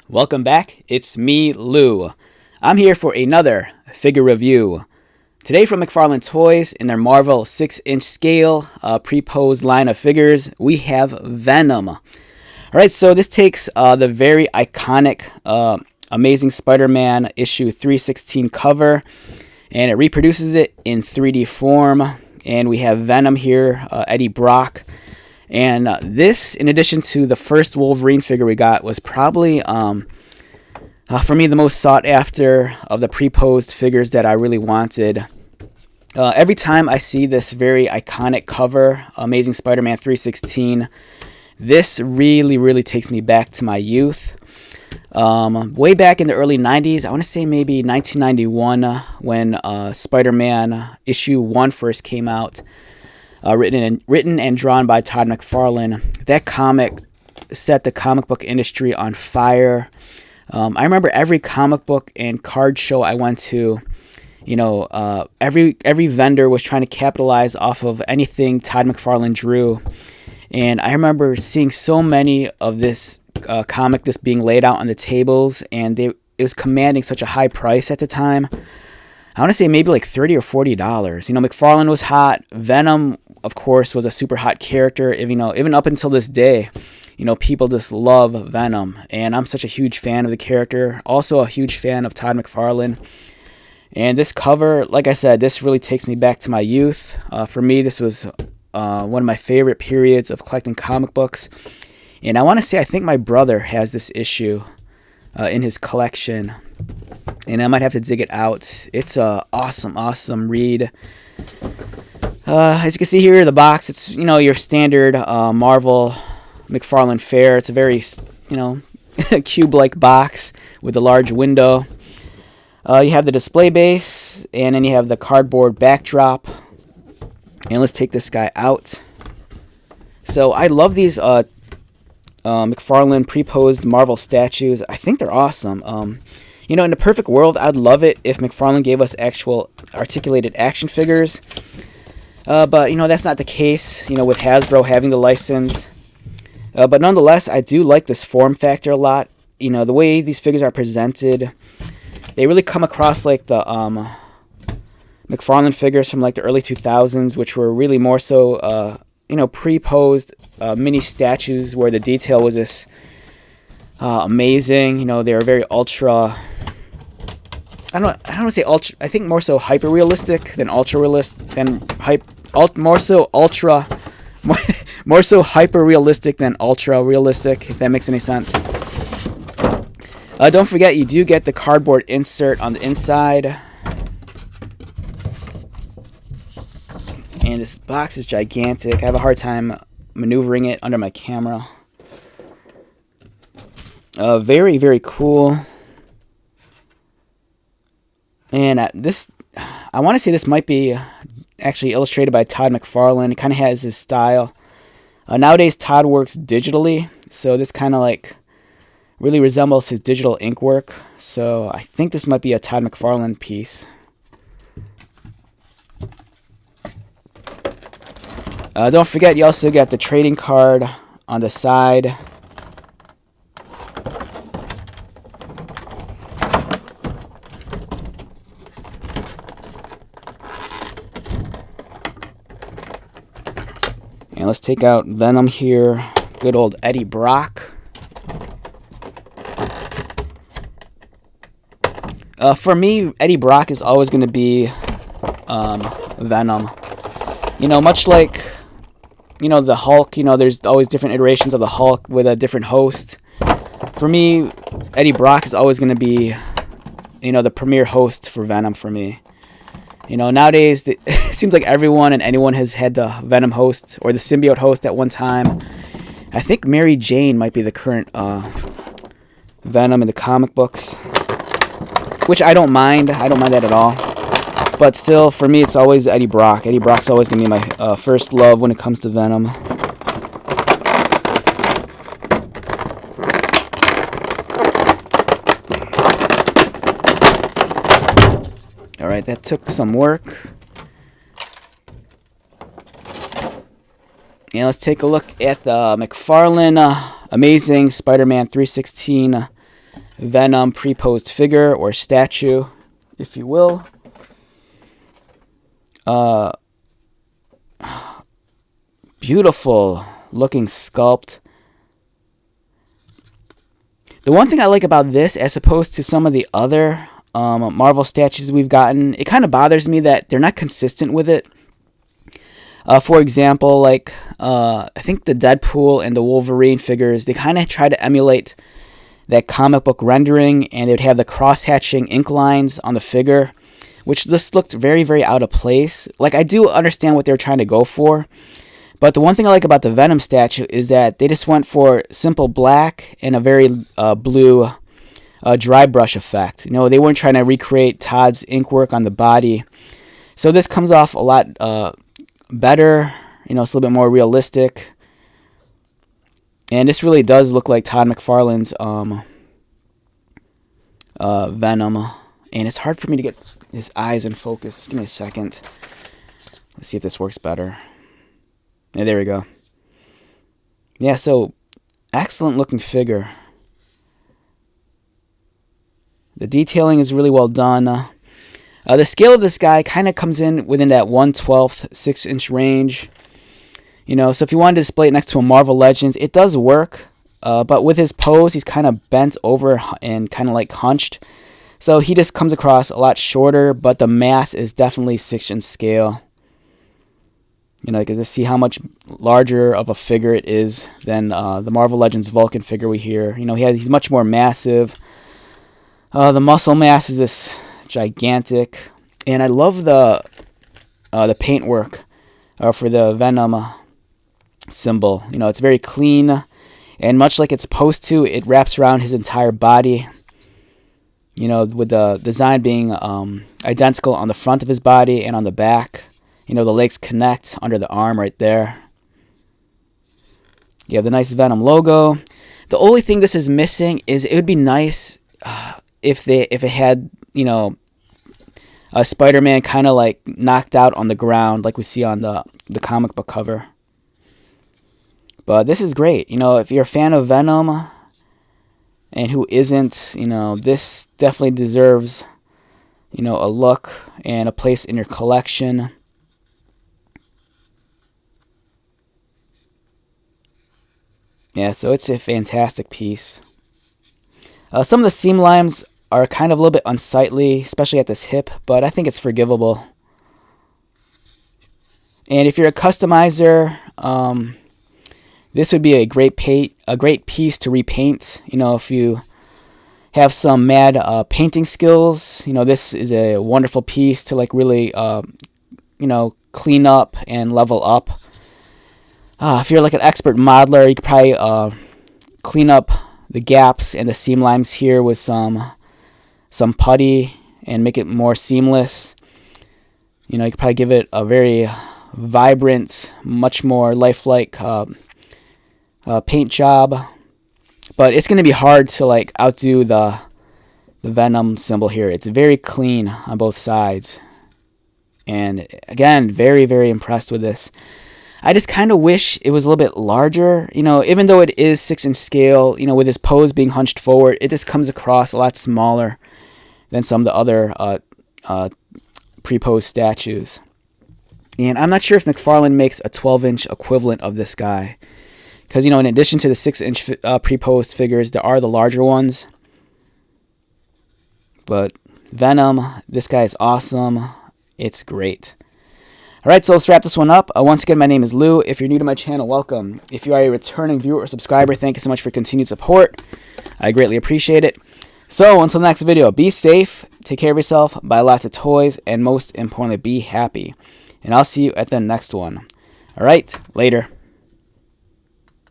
Welcome back, it's me, Lou. I'm here for another figure review. Today from McFarlane Toys, in their Marvel 6-inch scale pre-posed line of figures, we have Venom. Alright, so this takes the very iconic Amazing Spider-Man issue 316 cover, and it reproduces it in 3D form. And we have Venom here, Eddie Brock. And this, in addition to the first Wolverine figure we got, was probably, for me, the most sought after of the pre-posed figures that I really wanted. Every time I see this very iconic cover, Amazing Spider-Man 316, this really takes me back to my youth. Way back in the early 90s, I want to say maybe 1991, when Spider-Man issue 1 first came out. Written and drawn by Todd McFarlane. That comic set the comic book industry on fire. I remember every comic book and card show I went to, every vendor was trying to capitalize off of anything Todd McFarlane drew. And I remember seeing so many of this comic just being laid out on the tables, and it was commanding such a high price at the time. I want to say maybe like $30 or $40. McFarlane was hot. Venom, of course, was a super hot character. Even up until this day, people just love Venom. And I'm such a huge fan of the character. Also a huge fan of Todd McFarlane. And this cover, like I said, this really takes me back to my youth. For me, this was one of my favorite periods of collecting comic books. And I want to say, I think my brother has this issue in his collection. And I might have to dig it out. It's a awesome read. As you can see here, the box, it's, your standard Marvel McFarlane fare. It's a very, cube-like box with a large window. You have the display base, and then you have the cardboard backdrop. And let's take this guy out. So I love these McFarlane pre-posed Marvel statues. I think they're awesome. In the perfect world, I'd love it if McFarlane gave us actual articulated action figures. But, that's not the case, with Hasbro having the license. But nonetheless, I do like this form factor a lot. The way these figures are presented, they really come across like the McFarlane figures from like the early 2000s, which were really more so, pre-posed mini statues where the detail was this amazing. They were very ultra... I don't want to say ultra. I think more so hyper realistic than ultra realistic more so hyper realistic than ultra realistic, if that makes any sense. Don't forget, you do get the cardboard insert on the inside, and this box is gigantic. I have a hard time maneuvering it under my camera. Very cool. And I want to say this might be actually illustrated by Todd McFarlane. It kind of has his style. Nowadays, Todd works digitally, so this kind of like really resembles his digital ink work. So I think this might be a Todd McFarlane piece. Don't forget, you also got the trading card on the side. And let's take out Venom here. Good old Eddie Brock. For me, Eddie Brock is always going to be Venom. Much like, the Hulk, there's always different iterations of the Hulk with a different host. For me, Eddie Brock is always going to be, the premier host for Venom for me. Nowadays, it seems like everyone and anyone has had the Venom host or the symbiote host at one time. I think Mary Jane might be the current Venom in the comic books, which I don't mind. I don't mind that at all. But still, for me, it's always Eddie Brock. Eddie Brock's always going to be my first love when it comes to Venom. Alright, that took some work. And let's take a look at the McFarlane Amazing Spider-Man 316 Venom pre-posed figure or statue, if you will. Beautiful looking sculpt. The one thing I like about this, as opposed to some of the other Marvel statues we've gotten, it kind of bothers me that they're not consistent with it. For example, like I think the Deadpool and the Wolverine figures, they kind of try to emulate that comic book rendering, and they would have the cross-hatching ink lines on the figure, which just looked very, very out of place. Like, I do understand what they're trying to go for, but the one thing I like about the Venom statue is that they just went for simple black and a very blue dry brush effect. You know, they weren't trying to recreate Todd's ink work on the body. So this comes off a lot better. You know, it's a little bit more realistic. And this really does look like Todd McFarlane's Venom. And it's hard for me to get his eyes in focus. Just give me a second. Let's see if this works better. Yeah, there we go. Yeah, so excellent looking figure. The detailing is really well done. The scale of this guy kind of comes in within that 1/12 6-inch range. You know, so if you wanted to display it next to a Marvel Legends, it does work. But with his pose, he's kind of bent over and kind of like hunched. So he just comes across a lot shorter, but the mass is definitely 6-inch scale. You know, you can just see how much larger of a figure it is than the Marvel Legends Vulcan figure we hear. You know, he's much more massive. The muscle mass is this gigantic, and I love the paintwork for the Venom symbol. You know, it's very clean, and much like it's supposed to, it wraps around his entire body. You know, with the design being identical on the front of his body and on the back. You know, the legs connect under the arm right there. You have the nice Venom logo. The only thing this is missing is it would be nice if it had, you know, a Spider-Man kind of like knocked out on the ground like we see on the comic book cover. But this is great. You know, if you're a fan of Venom, and who isn't, you know, this definitely deserves, you know, a look and a place in your collection. Yeah, so it's a fantastic piece. Some of the seam lines are kind of a little bit unsightly, especially at this hip, but I think it's forgivable. And if you're a customizer, this would be a great piece to repaint. You know, if you have some mad painting skills, you know, this is a wonderful piece to like really, you know, clean up and level up. If you're like an expert modeler, you could probably clean up the gaps and the seam lines here with some putty and make it more seamless. You know, you could probably give it a very vibrant, much more lifelike paint job, but it's going to be hard to like outdo the Venom symbol here. It's very clean on both sides, and again, very, very impressed with this. I just kind of wish it was a little bit larger. You know, even though it is 6-inch scale, you know, with his pose being hunched forward, it just comes across a lot smaller than some of the other pre-posed statues. And I'm not sure if McFarlane makes a 12-inch equivalent of this guy. Because, you know, in addition to the 6-inch pre-posed figures, there are the larger ones. But Venom, this guy is awesome. It's great. Alright, so let's wrap this one up. Once again, my name is Lou. If you're new to my channel, welcome. If you are a returning viewer or subscriber, thank you so much for your continued support. I greatly appreciate it. So, until the next video, be safe, take care of yourself, buy lots of toys, and most importantly, be happy. And I'll see you at the next one. Alright, later.